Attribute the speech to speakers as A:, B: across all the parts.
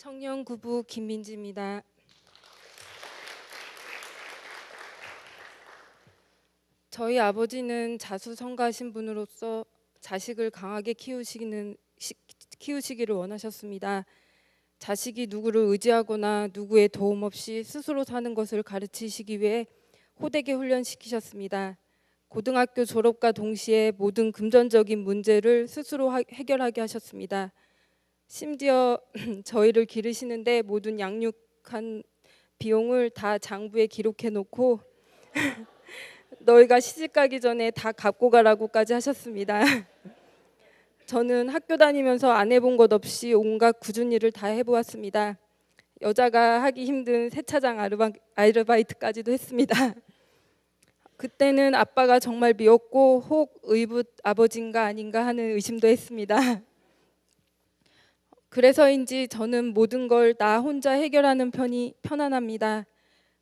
A: 청년구부 김민지입니다. 저희 아버지는 자수성가하신 분으로서 자식을 강하게 키우시기를 원하셨습니다. 자식이 누구를 의지하거나 누구의 도움 없이 스스로 사는 것을 가르치시기 위해 호되게 훈련시키셨습니다. 고등학교 졸업과 동시에 모든 금전적인 문제를 스스로 해결하게 하셨습니다. 심지어 저희를 기르시는데 모든 양육한 비용을 다 장부에 기록해 놓고 너희가 시집가기 전에 다 갚고 가라고까지 하셨습니다. 저는 학교 다니면서 안 해본 것 없이 온갖 굳은 일을 다 해보았습니다. 여자가 하기 힘든 세차장 아르바이트까지도 했습니다. 그때는 아빠가 정말 미웠고 혹 의붓 아버지인가 아닌가 하는 의심도 했습니다. 그래서인지 저는 모든 걸 나 혼자 해결하는 편이 편안합니다.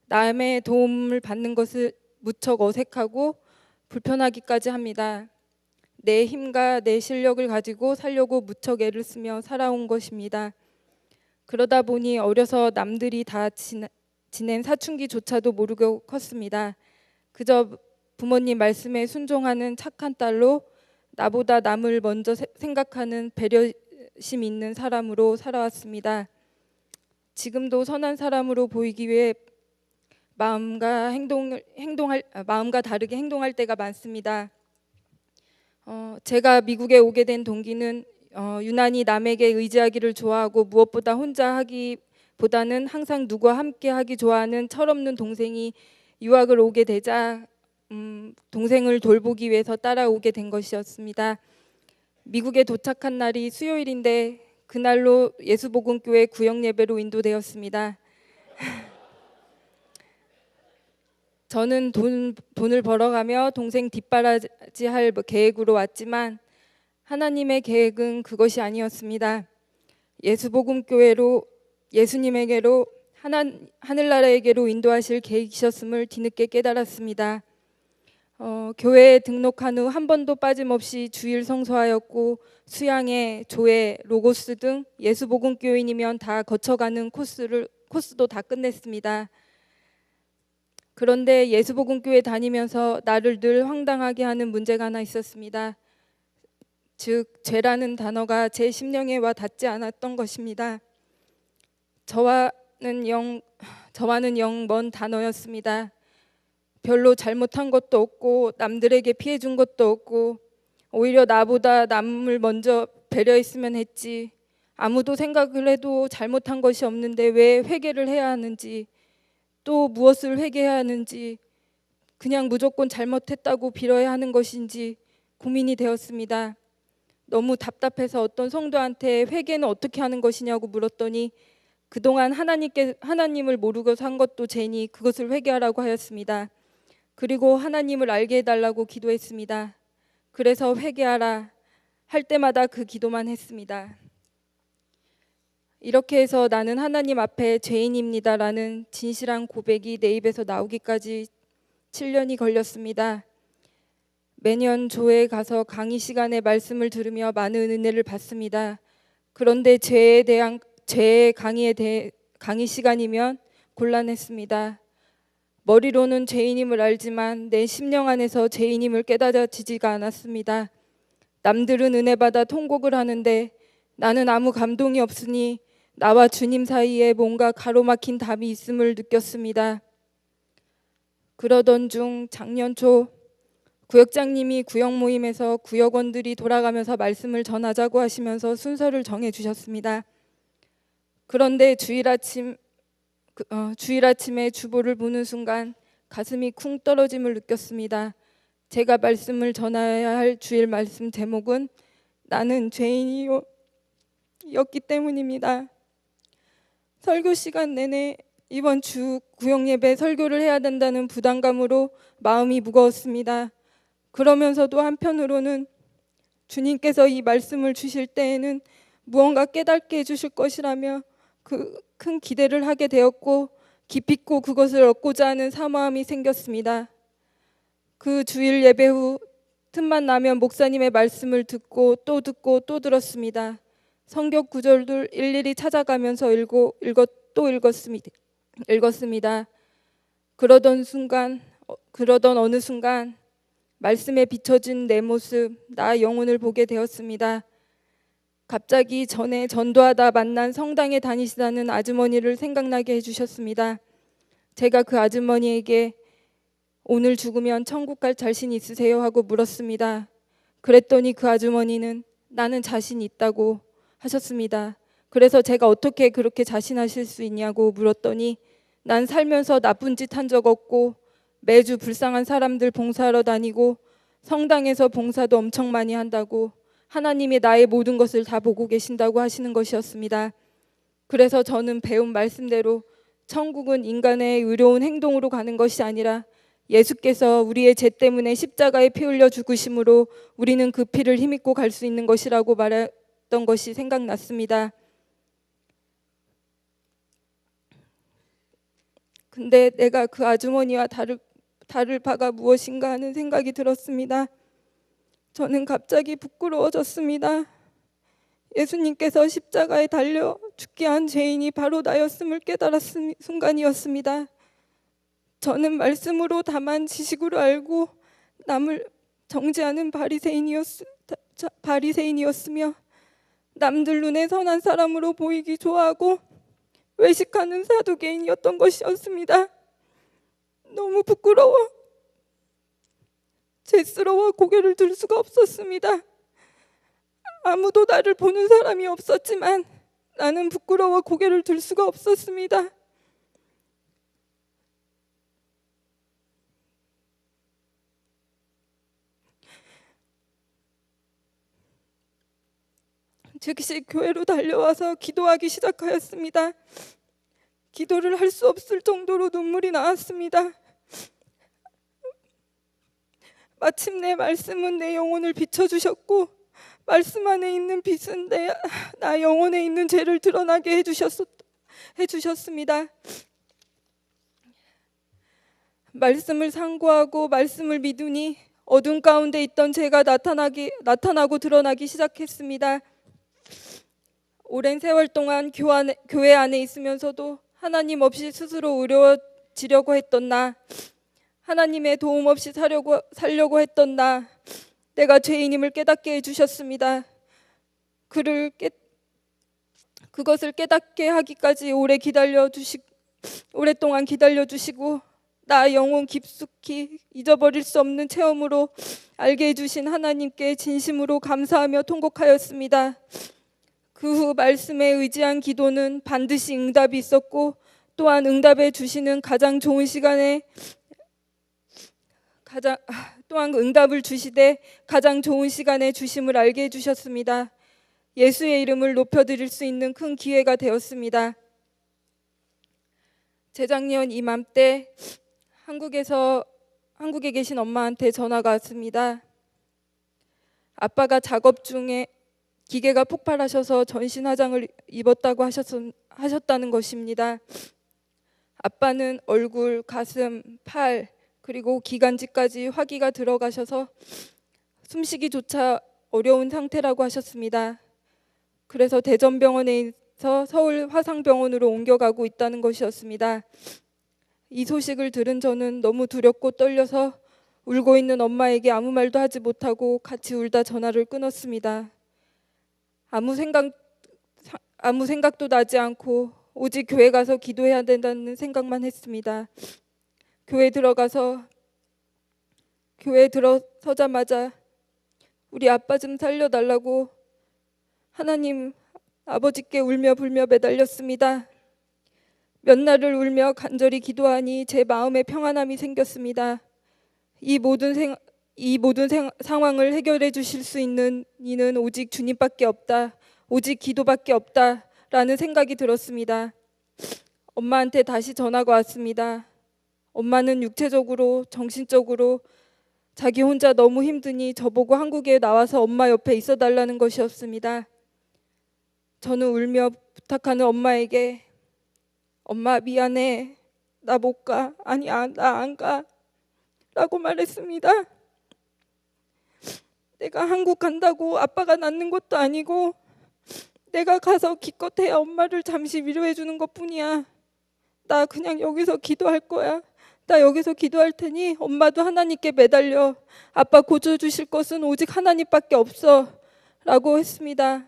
A: 남의 도움을 받는 것을 무척 어색하고 불편하기까지 합니다. 내 힘과 내 실력을 가지고 살려고 무척 애를 쓰며 살아온 것입니다. 그러다 보니 어려서 남들이 다 지낸 사춘기조차도 모르고 컸습니다. 그저 부모님 말씀에 순종하는 착한 딸로 나보다 남을 먼저 생각하는 배려심 있는 사람으로 살아왔습니다. 지금도 선한 사람으로 보이기 위해 마음과 다르게 행동할 때가 많습니다. 제가 미국에 오게 된 동기는 유난히 남에게 의지하기를 좋아하고 무엇보다 혼자 하기보다는 항상 누구와 함께 하기 좋아하는 철없는 동생이 유학을 오게 되자 동생을 돌보기 위해서 따라오게 된 것이었습니다. 미국에 도착한 날이 수요일인데 그날로 예수복음교회 구역 예배로 인도되었습니다. 저는 돈을 벌어가며 동생 뒷바라지할 계획으로 왔지만 하나님의 계획은 그것이 아니었습니다. 예수복음교회로 예수님에게로 하늘나라에게로 인도하실 계획이셨음을 뒤늦게 깨달았습니다. 교회에 등록한 후 한 번도 빠짐없이 주일 성수하였고 수양회, 조회, 로고스 등 예수복음교인이면 다 거쳐가는 코스도 다 끝냈습니다. 그런데 예수복음교회 다니면서 나를 늘 황당하게 하는 문제가 하나 있었습니다. 즉 죄라는 단어가 제 심령에 와 닿지 않았던 것입니다. 저와는 영 먼 단어였습니다. 별로 잘못한 것도 없고 남들에게 피해 준 것도 없고 오히려 나보다 남을 먼저 배려했으면 했지. 아무도 생각을 해도 잘못한 것이 없는데 왜 회개를 해야 하는지, 또 무엇을 회개해야 하는지, 그냥 무조건 잘못했다고 빌어야 하는 것인지 고민이 되었습니다. 너무 답답해서 어떤 성도한테 회개는 어떻게 하는 것이냐고 물었더니 그동안 하나님을 모르고 산 것도 죄니 그것을 회개하라고 하였습니다. 그리고 하나님을 알게 해달라고 기도했습니다. 그래서 회개하라 할 때마다 그 기도만 했습니다. 이렇게 해서 나는 하나님 앞에 죄인입니다라는 진실한 고백이 내 입에서 나오기까지 7년이 걸렸습니다. 매년 교회에 가서 강의 시간에 말씀을 들으며 많은 은혜를 받습니다. 그런데 죄의 강의 시간이면 곤란했습니다. 머리로는 죄인임을 알지만 내 심령 안에서 죄인임을 깨달아지지가 않았습니다. 남들은 은혜 받아 통곡을 하는데 나는 아무 감동이 없으니 나와 주님 사이에 뭔가 가로막힌 담이 있음을 느꼈습니다. 그러던 중 작년 초 구역장님이 구역 모임에서 구역원들이 돌아가면서 말씀을 전하자고 하시면서 순서를 정해 주셨습니다. 그런데 주일 아침에 주보를 보는 순간 가슴이 쿵 떨어짐을 느꼈습니다. 제가 말씀을 전해야 할 주일 말씀 제목은 나는 죄인이었기 때문입니다. 설교 시간 내내 이번 주 구역 예배 설교를 해야 된다는 부담감으로 마음이 무거웠습니다. 그러면서도 한편으로는 주님께서 이 말씀을 주실 때에는 무언가 깨닫게 해주실 것이라며 그 큰 기대를 하게 되었고 기필코 그것을 얻고자 하는 사모함이 생겼습니다. 그 주일 예배 후 틈만 나면 목사님의 말씀을 듣고 또 들었습니다. 성경 구절들 일일이 찾아가면서 또 읽었습니다. 그러던 어느 순간 말씀에 비춰진 내 모습, 나 영혼을 보게 되었습니다. 갑자기 전에 전도하다 만난 성당에 다니시다는 아주머니를 생각나게 해주셨습니다. 제가 그 아주머니에게 오늘 죽으면 천국 갈 자신 있으세요? 하고 물었습니다. 그랬더니 그 아주머니는 나는 자신 있다고 하셨습니다. 그래서 제가 어떻게 그렇게 자신하실 수 있냐고 물었더니 난 살면서 나쁜 짓 한 적 없고 매주 불쌍한 사람들 봉사하러 다니고 성당에서 봉사도 엄청 많이 한다고 하나님이 나의 모든 것을 다 보고 계신다고 하시는 것이었습니다. 그래서 저는 배운 말씀대로 천국은 인간의 의로운 행동으로 가는 것이 아니라 예수께서 우리의 죄 때문에 십자가에 피 흘려 죽으심으로 우리는 그 피를 힘입고 갈 수 있는 것이라고 말했던 것이 생각났습니다. 근데 내가 그 아주머니와 다를 바가 무엇인가 하는 생각이 들었습니다. 저는 갑자기 부끄러워졌습니다. 예수님께서 십자가에 달려 죽게 한 죄인이 바로 나였음을 깨달았을 순간이었습니다. 저는 말씀으로 다만 지식으로 알고 남을 정죄하는 바리새인이었으며 남들 눈에 선한 사람으로 보이기 좋아하고 외식하는 사두개인이었던 것이었습니다. 너무 부끄러워 죄스러워 고개를 들 수가 없었습니다. 아무도 나를 보는 사람이 없었지만 나는 부끄러워 고개를 들 수가 없었습니다. 즉시 교회로 달려와서 기도하기 시작하였습니다. 기도를 할 수 없을 정도로 눈물이 나왔습니다. 마침내 말씀은 내 영혼을 비춰주셨고 말씀 안에 있는 빛은 나 영혼에 있는 죄를 드러나게 해주셨습니다. 말씀을 상고하고 말씀을 믿으니 어둠 가운데 있던 죄가 나타나고 드러나기 시작했습니다. 오랜 세월 동안 교회 안에 있으면서도 하나님 없이 스스로 의로워지려고 했던 나, 하나님의 도움 없이 살려고 했던 나, 내가 죄인임을 깨닫게 해주셨습니다. 그것을 깨닫게 하기까지 오랫동안 기다려주시고 나 영혼 깊숙이 잊어버릴 수 없는 체험으로 알게 해주신 하나님께 진심으로 감사하며 통곡하였습니다. 그 후 말씀에 의지한 기도는 반드시 응답이 있었고 또한 응답해 주시는 또한 응답을 주시되 가장 좋은 시간에 주심을 알게 해주셨습니다. 예수의 이름을 높여드릴 수 있는 큰 기회가 되었습니다. 재작년 이맘때 한국에 계신 엄마한테 전화가 왔습니다. 아빠가 작업 중에 기계가 폭발하셔서 전신 화상을 입었다고 하셨다는 것입니다. 아빠는 얼굴, 가슴, 팔 그리고 기관지까지 화기가 들어가셔서 숨쉬기조차 어려운 상태라고 하셨습니다. 그래서 대전병원에서 서울 화상병원으로 옮겨가고 있다는 것이었습니다. 이 소식을 들은 저는 너무 두렵고 떨려서 울고 있는 엄마에게 아무 말도 하지 못하고 같이 울다 전화를 끊었습니다. 아무 생각도 나지 않고 오직 교회 가서 기도해야 된다는 생각만 했습니다. 교회 들어서자마자 우리 아빠 좀 살려달라고 하나님 아버지께 울며 불며 매달렸습니다. 몇 날을 울며 간절히 기도하니 제 마음에 평안함이 생겼습니다. 이 모든 상황을 해결해 주실 수 있는 이는 오직 주님밖에 없다. 오직 기도밖에 없다라는 생각이 들었습니다. 엄마한테 다시 전화가 왔습니다. 엄마는 육체적으로 정신적으로 자기 혼자 너무 힘드니 저보고 한국에 나와서 엄마 옆에 있어달라는 것이었습니다. 저는 울며 부탁하는 엄마에게 엄마 미안해. 나 못 가. 아니야 나 안 가. 라고 말했습니다. 내가 한국 간다고 아빠가 낫는 것도 아니고 내가 가서 기껏해야 엄마를 잠시 위로해 주는 것뿐이야. 나 그냥 여기서 기도할 거야. 나 여기서 기도할 테니 엄마도 하나님께 매달려. 아빠 고쳐주실 것은 오직 하나님밖에 없어 라고 했습니다.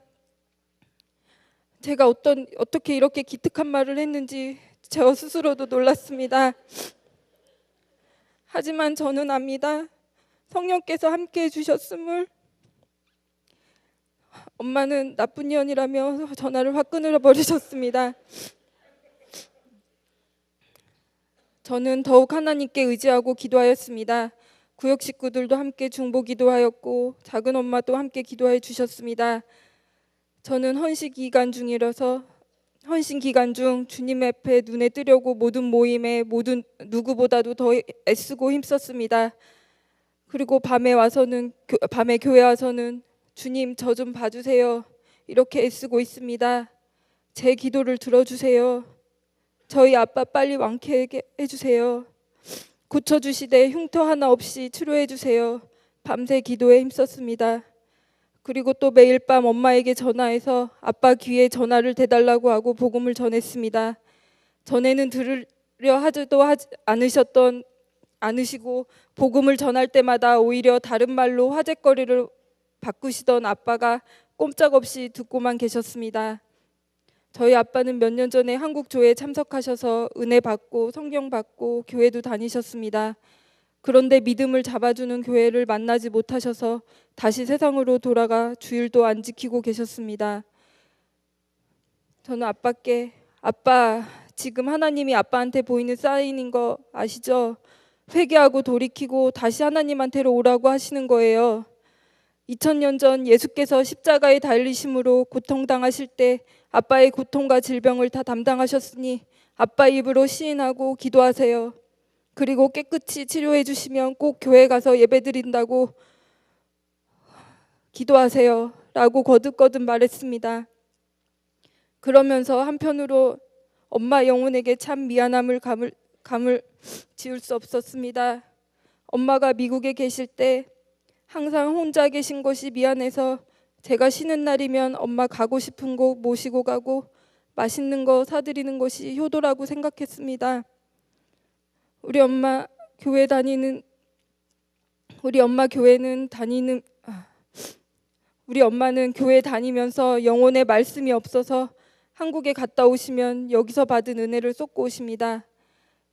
A: 제가 어떻게 이렇게 기특한 말을 했는지 저 스스로도 놀랐습니다. 하지만 저는 압니다. 성령께서 함께 해주셨음을. 엄마는 나쁜 년이라며 전화를 확 끊어버리셨습니다. 저는 더욱 하나님께 의지하고 기도하였습니다. 구역 식구들도 함께 중보 기도하였고 작은 엄마도 함께 기도해 주셨습니다. 저는 헌신 기간 중 주님 앞에 눈에 뜨려고 모든 모임에 누구보다도 더 애쓰고 힘썼습니다. 그리고 밤에 교회 와서는 주님 저 좀 봐주세요. 이렇게 애쓰고 있습니다. 제 기도를 들어주세요. 저희 아빠 빨리 완쾌하게 해주세요. 고쳐주시되 흉터 하나 없이 치료해주세요. 밤새 기도에 힘썼습니다. 그리고 또 매일 밤 엄마에게 전화해서 아빠 귀에 전화를 대달라고 하고 복음을 전했습니다. 전에는 들으려 하지도 않으시고 복음을 전할 때마다 오히려 다른 말로 화제거리를 바꾸시던 아빠가 꼼짝없이 듣고만 계셨습니다. 저희 아빠는 몇 년 전에 한국 조회에 참석하셔서 은혜 받고 성경 받고 교회도 다니셨습니다. 그런데 믿음을 잡아주는 교회를 만나지 못하셔서 다시 세상으로 돌아가 주일도 안 지키고 계셨습니다. 저는 아빠께 아빠 지금 하나님이 아빠한테 보이는 사인인 거 아시죠? 회개하고 돌이키고 다시 하나님한테로 오라고 하시는 거예요. 2000년 전 예수께서 십자가에 달리심으로 고통당하실 때 아빠의 고통과 질병을 다 담당하셨으니 아빠 입으로 시인하고 기도하세요. 그리고 깨끗이 치료해 주시면 꼭 교회 가서 예배드린다고 기도하세요 라고 거듭거듭 말했습니다. 그러면서 한편으로 엄마 영혼에게 참 미안함을 감을 지울 수 없었습니다. 엄마가 미국에 계실 때 항상 혼자 계신 것이 미안해서 제가 쉬는 날이면 엄마 가고 싶은 곳 모시고 가고 맛있는 거 사드리는 것이 효도라고 생각했습니다. 우리 엄마 엄마는 교회 다니면서 영혼의 말씀이 없어서 한국에 갔다 오시면 여기서 받은 은혜를 쏟고 오십니다.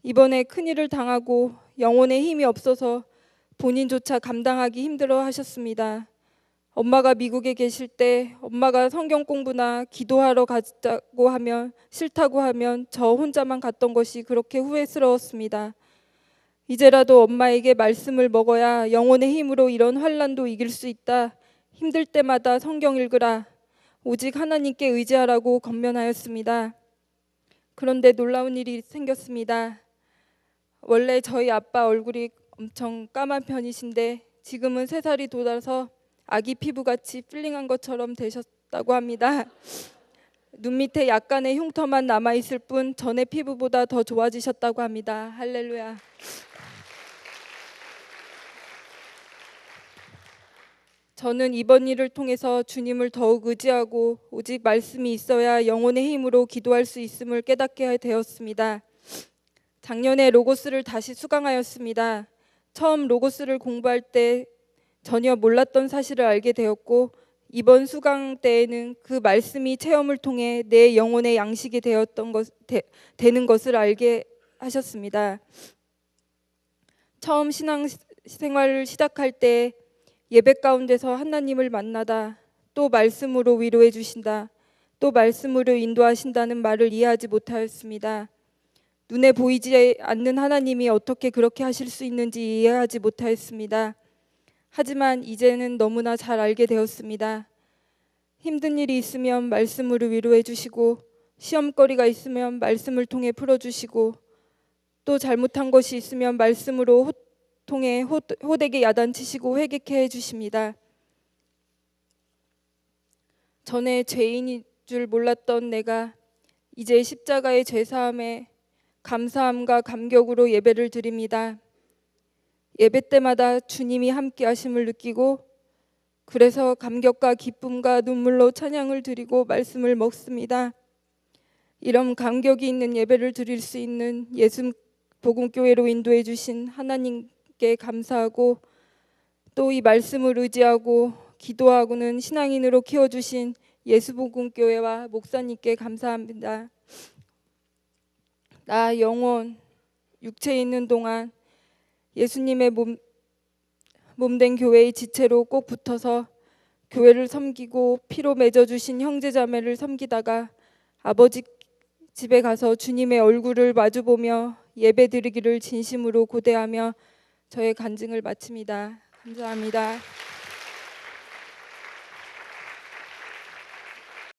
A: 이번에 큰일을 당하고 영혼의 힘이 없어서 본인조차 감당하기 힘들어 하셨습니다. 엄마가 미국에 계실 때 엄마가 성경 공부나 기도하러 가자고 하면 싫다고 하면 저 혼자만 갔던 것이 그렇게 후회스러웠습니다. 이제라도 엄마에게 말씀을 먹어야 영혼의 힘으로 이런 환난도 이길 수 있다. 힘들 때마다 성경 읽으라. 오직 하나님께 의지하라고 권면하였습니다. 그런데 놀라운 일이 생겼습니다. 원래 저희 아빠 얼굴이 엄청 까만 편이신데 지금은 3살이 돋아서 아기 피부같이 필링한 것처럼 되셨다고 합니다. 눈 밑에 약간의 흉터만 남아있을 뿐 전의 피부보다 더 좋아지셨다고 합니다. 할렐루야. 저는 이번 일을 통해서 주님을 더욱 의지하고 오직 말씀이 있어야 영혼의 힘으로 기도할 수 있음을 깨닫게 되었습니다. 작년에 로고스를 다시 수강하였습니다. 처음 로고스를 공부할 때 전혀 몰랐던 사실을 알게 되었고 이번 수강 때에는 그 말씀이 체험을 통해 내 영혼의 양식이 되는 것을 알게 하셨습니다. 처음 신앙생활을 시작할 때 예배 가운데서 하나님을 만나다 또 말씀으로 위로해 주신다 또 말씀으로 인도하신다는 말을 이해하지 못하였습니다. 눈에 보이지 않는 하나님이 어떻게 그렇게 하실 수 있는지 이해하지 못하였습니다. 하지만 이제는 너무나 잘 알게 되었습니다. 힘든 일이 있으면 말씀으로 위로해 주시고 시험거리가 있으면 말씀을 통해 풀어주시고 또 잘못한 것이 있으면 말씀으로 통해 호되게 야단치시고 회개케 해주십니다. 전에 죄인인 줄 몰랐던 내가 이제 십자가의 죄사함에 감사함과 감격으로 예배를 드립니다. 예배 때마다 주님이 함께 하심을 느끼고 그래서 감격과 기쁨과 눈물로 찬양을 드리고 말씀을 먹습니다. 이런 감격이 있는 예배를 드릴 수 있는 예수 복음교회로 인도해 주신 하나님께 감사하고, 또 이 말씀을 의지하고 기도하고는 신앙인으로 키워주신 예수 복음교회와 목사님께 감사합니다. 나 영혼 육체에 있는 동안 예수님의 몸된 교회의 지체로 꼭 붙어서 교회를 섬기고 피로 맺어주신 형제자매를 섬기다가 아버지 집에 가서 주님의 얼굴을 마주보며 예배드리기를 진심으로 고대하며 저의 간증을 마칩니다. 감사합니다.